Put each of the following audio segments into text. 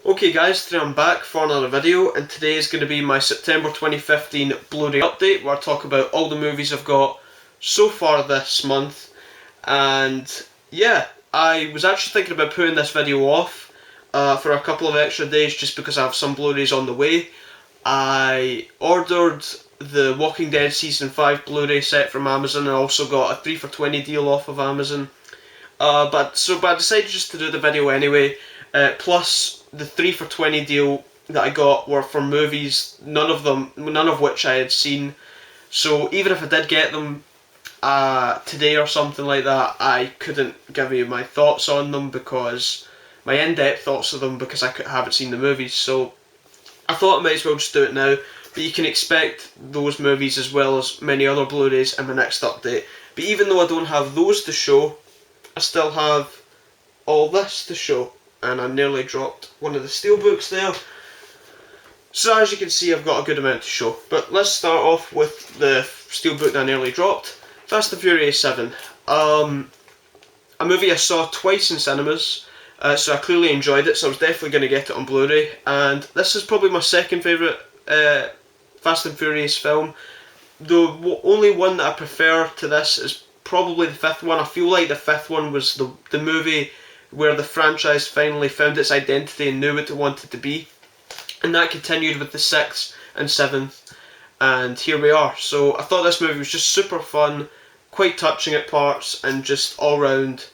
Okay guys, today I'm back for another video, and today is going to be my September 2015 Blu Ray update where I talk about all the movies I've got so far this month. And yeah, I was actually thinking about putting this video off for a couple of extra days just because I have some Blu Rays on the way. I ordered the Walking Dead Season 5 Blu Ray set from Amazon. I also got a 3 for 20 deal off of Amazon. But I decided just to do the video anyway. Plus, the 3 for 20 deal that I got were for movies, none of which I had seen. So even if I did get them today or something like that, I couldn't give you my thoughts on them, because my in-depth thoughts of them, because I haven't seen the movies. So I thought I might as well just do it now. But you can expect those movies as well as many other Blu-rays in my next update. But even though I don't have those to show, I still have all this to show. And I nearly dropped one of the steelbooks there. So as you can see, I've got a good amount to show. But let's start off with the steelbook that I nearly dropped. Fast and Furious 7. A movie I saw twice in cinemas. So I clearly enjoyed it, so I was definitely going to get it on Blu-ray. And this is probably my second favourite Fast and Furious film. The only one that I prefer to this is probably the fifth one. I feel like the fifth one was the movie where the franchise finally found its identity and knew what it wanted to be. And that continued with the 6th and 7th, and here we are. So I thought this movie was just super fun, quite touching at parts, and just all round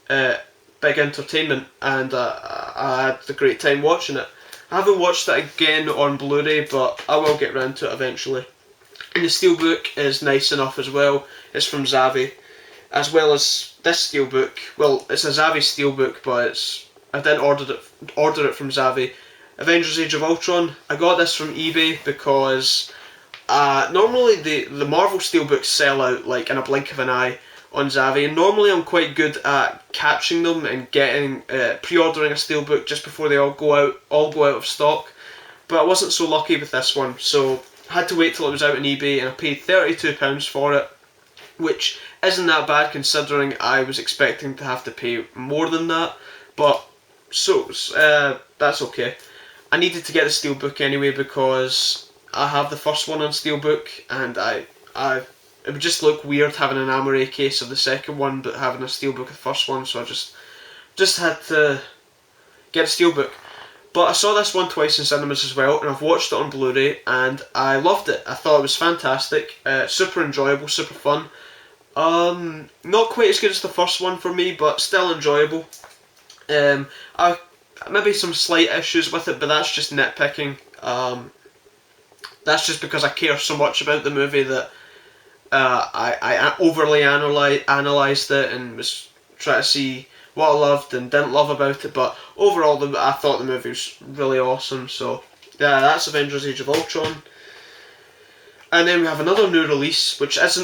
big entertainment, and I had a great time watching it. I haven't watched it again on Blu-ray, but I will get round to it eventually. And the steelbook is nice enough as well. It's from Zavvi, as well as this steelbook. Well, it's a Zavvi steelbook, but I didn't order it from Zavvi. Avengers Age of Ultron. I got this from eBay because normally the Marvel steelbooks sell out like in a blink of an eye on Zavvi, and normally I'm quite good at catching them and getting pre-ordering a steelbook just before they all go out of stock. But I wasn't so lucky with this one, so I had to wait till it was out on eBay, and I paid £32 for it, which isn't that bad considering I was expecting to have to pay more than that. But so that's okay. I needed to get the steelbook anyway because I have the first one on steelbook, and it would just look weird having an Amaray case of the second one but having a steelbook of the first one, so I just had to get a steelbook. But I saw this one twice in cinemas as well, and I've watched it on Blu-ray, and I loved it. I thought it was fantastic, super enjoyable, super fun. Not quite as good as the first one for me, but still enjoyable. Maybe some slight issues with it, but that's just nitpicking. That's just because I care so much about the movie that I overly analysed it and was trying to see what I loved and didn't love about it. But overall, I thought the movie was really awesome. So yeah, that's Avengers Age of Ultron. And then we have another new release, which it's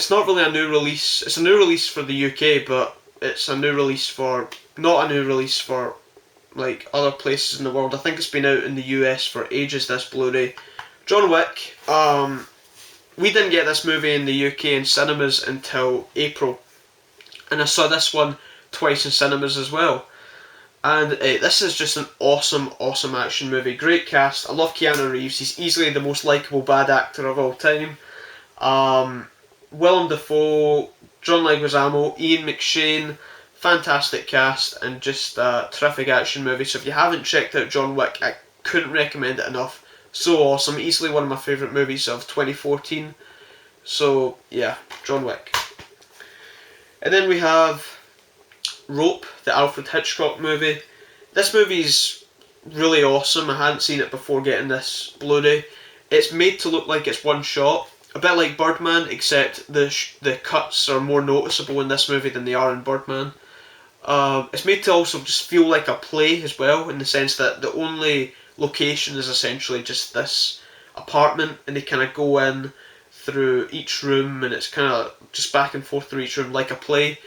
not really a new release. It's a new release for the UK, but it's a new release for, not a new release for like other places in the world. I think it's been out in the US for ages, this Blu-ray. John Wick. We didn't get this movie in the UK in cinemas until April, and I saw this one twice in cinemas as well. And this is just an awesome action movie. Great cast. I love Keanu Reeves. He's easily the most likeable bad actor of all time. Willem Dafoe, John Leguizamo, Ian McShane. Fantastic cast, and just a terrific action movie. So if you haven't checked out John Wick, I couldn't recommend it enough. So awesome. Easily one of my favourite movies of 2014. So yeah, John Wick. And then we have Rope, the Alfred Hitchcock movie. This movie's really awesome. I hadn't seen it before getting this Blu-ray. It's made to look like it's one shot, a bit like Birdman, except the cuts are more noticeable in this movie than they are in Birdman. It's made to also just feel like a play as well, in the sense that the only location is essentially just this apartment, and they kind of go in through each room, and it's kind of just back and forth through each room like a play.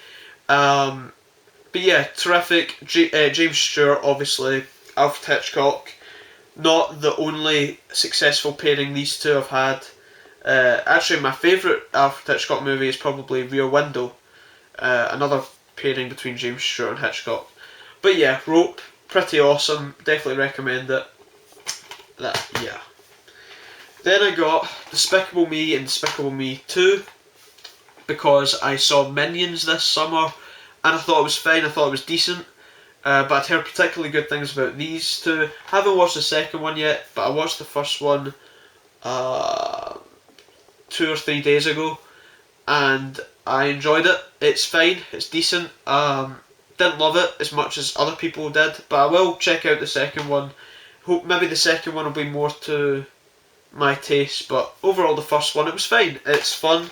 But yeah, terrific. James Stewart, obviously, Alfred Hitchcock. Not the only successful pairing these two have had. Actually, my favourite Alfred Hitchcock movie is probably Rear Window. Another pairing between James Stewart and Hitchcock. But yeah, Rope. pretty awesome. Definitely recommend it. Yeah. Then I got Despicable Me and Despicable Me 2 because I saw Minions this summer and I thought it was fine. I thought it was decent. But I'd heard particularly good things about these two. Haven't watched the second one yet, but I watched the first one 2 or 3 days ago, and I enjoyed it. It's fine. It's decent. Didn't love it as much as other people did, but I will check out the second one. Hope maybe the second one will be more to my taste, but overall the first one, it was fine. It's fun.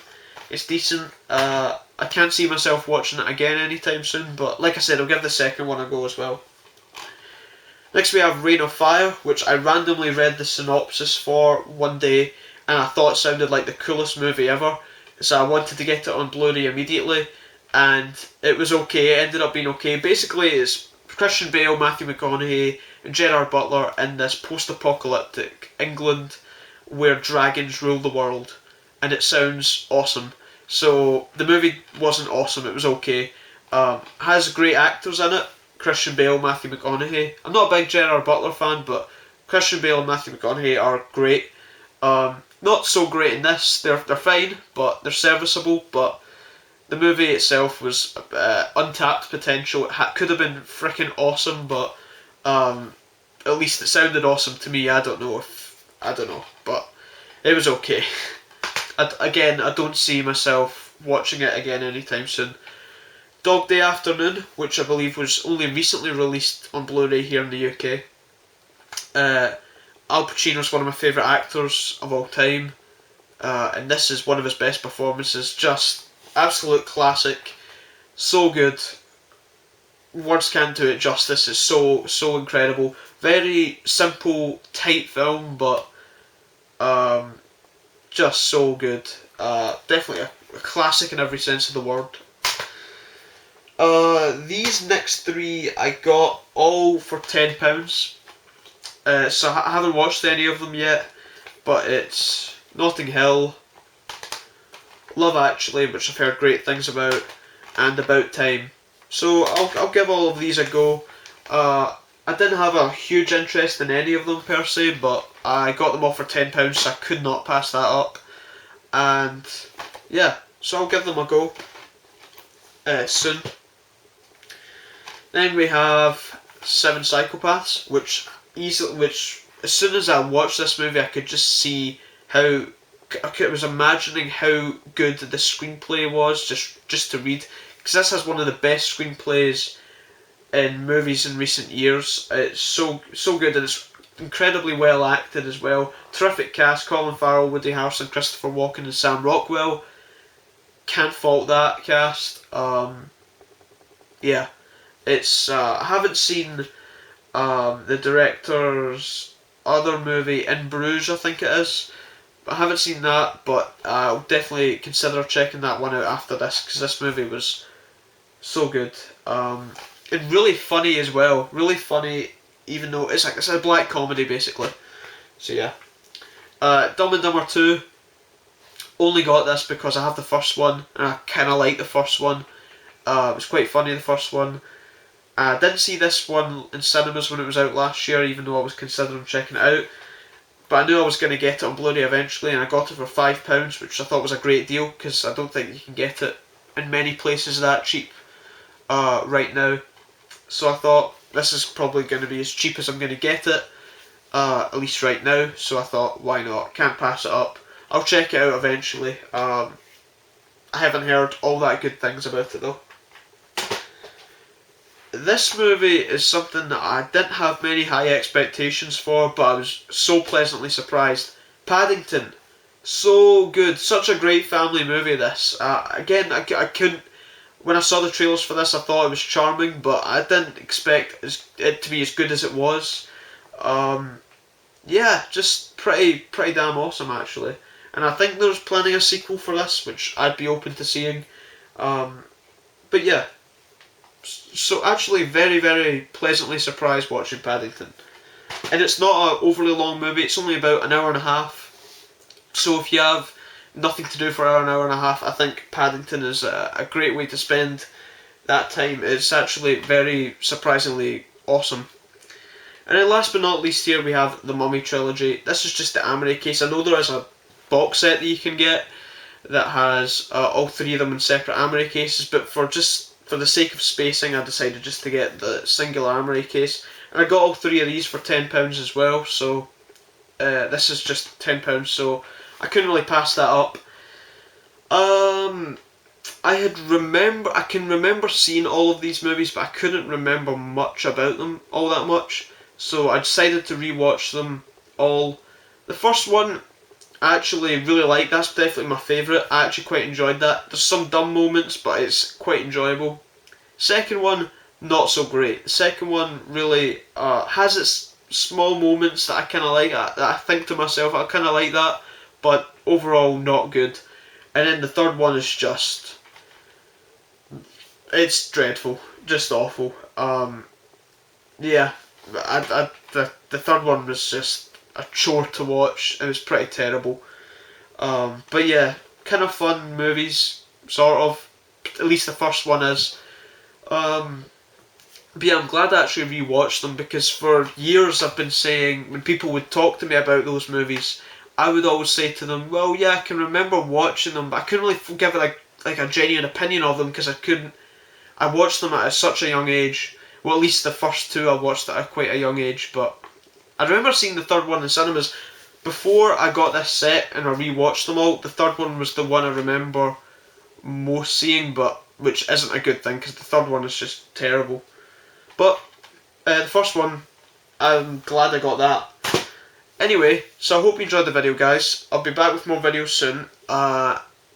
It's decent. I can't see myself watching it again anytime soon, but like I said, I'll give the second one a go as well. Next we have Reign of Fire, which I randomly read the synopsis for one day, and I thought it sounded like the coolest movie ever, so I wanted to get it on Blu Ray immediately, and it was okay. It ended up being okay. Basically, it's Christian Bale, Matthew McConaughey, and Gerard Butler in this post-apocalyptic England where dragons rule the world, and it sounds awesome. So the movie wasn't awesome, it was okay. Has great actors in it. Christian Bale, Matthew McConaughey. I'm not a big Gerard Butler fan, but Christian Bale and Matthew McConaughey are great. Not so great in this. They're fine, but they're serviceable. But the movie itself was untapped potential. It could have been freaking awesome, but at least it sounded awesome to me. I don't know, but it was okay. I don't see myself watching it again anytime soon. Dog Day Afternoon, which I believe was only recently released on Blu Ray here in the UK. Al Pacino's one of my favourite actors of all time, and this is one of his best performances. Just absolute classic, so good. Words can't do it justice. It's so incredible. Very simple, tight film, but just so good. Definitely a classic in every sense of the word. These next three I got all for £10. So I haven't watched any of them yet, but it's Notting Hill, Love Actually, which I've heard great things about, and About Time. So I'll give all of these a go. I didn't have a huge interest in any of them per se, but I got them all for £10, so I could not pass that up. And yeah, so I'll give them a go soon. Then we have Seven Psychopaths, which as soon as I watched this movie, I could just see how I was imagining how good the screenplay was just to read, because this has one of the best screenplays in movies in recent years. It's so good, and it's incredibly well acted as well. Terrific cast: Colin Farrell, Woody Harrelson, Christopher Walken, and Sam Rockwell. Can't fault that cast. Yeah, it's I haven't seen the director's other movie, In Bruges, I think it is. I haven't seen that, but I'll definitely consider checking that one out after this, because this movie was so good. And really funny as well. Really funny, even though it's a black comedy basically. So yeah. Dumb and Dumber 2. Only got this because I have the first one, and I kind of like the first one. It was quite funny, the first one. I didn't see this one in cinemas when it was out last year, even though I was considering checking it out. But I knew I was going to get it on Blu Ray eventually, and I got it for £5, which I thought was a great deal, because I don't think you can get it in many places that cheap right now. So I thought this is probably going to be as cheap as I'm going to get it, at least right now. So I thought, why not? Can't pass it up. I'll check it out eventually. I haven't heard all that good things about it though. This movie is something that I didn't have many high expectations for, but I was so pleasantly surprised. Paddington. So good. Such a great family movie, this. Again, I couldn't... When I saw the trailers for this, I thought it was charming, but I didn't expect it to be as good as it was. Yeah, just pretty damn awesome, actually. And I think there's planning a sequel for this, which I'd be open to seeing. But yeah. So actually very, very pleasantly surprised watching Paddington. And it's not an overly long movie, it's only about an hour and a half. So if you have nothing to do for an hour and a half, I think Paddington is a great way to spend that time. It's actually very surprisingly awesome. And then last but not least here we have the Mummy trilogy. This is just the Amore case. I know there is a box set that you can get that has all three of them in separate Amore cases, but for the sake of spacing I decided just to get the single Amore case. And I got all three of these for £10 as well, so this is just £10, so I couldn't really pass that up. I can remember seeing all of these movies, but I couldn't remember much about them all that much. So I decided to rewatch them all. The first one I actually really like. That's definitely my favourite. I actually quite enjoyed that. There's some dumb moments, but it's quite enjoyable. Second one, not so great. The second one really has its small moments that I kind of like. That I think to myself, I kind of like that, but overall not good. And then the third one is just, it's dreadful, just awful. Yeah, the third one was just a chore to watch. It was pretty terrible. But yeah, kind of fun movies, sort of. At least the first one is. But yeah, I'm glad I actually rewatched them, because for years I've been saying, when people would talk to me about those movies, I would always say to them, well, yeah, I can remember watching them, but I couldn't really give it like a genuine opinion of them, because I watched them at such a young age. Well, at least the first two I watched at quite a young age, but I remember seeing the third one in cinemas. Before I got this set and I rewatched them all, the third one was the one I remember most seeing, but which isn't a good thing, because the third one is just terrible. But the first one, I'm glad I got that. Anyway, so I hope you enjoyed the video, guys. I'll be back with more videos soon,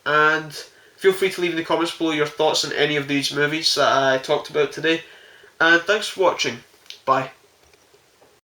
and feel free to leave in the comments below your thoughts on any of these movies that I talked about today. And thanks for watching. Bye.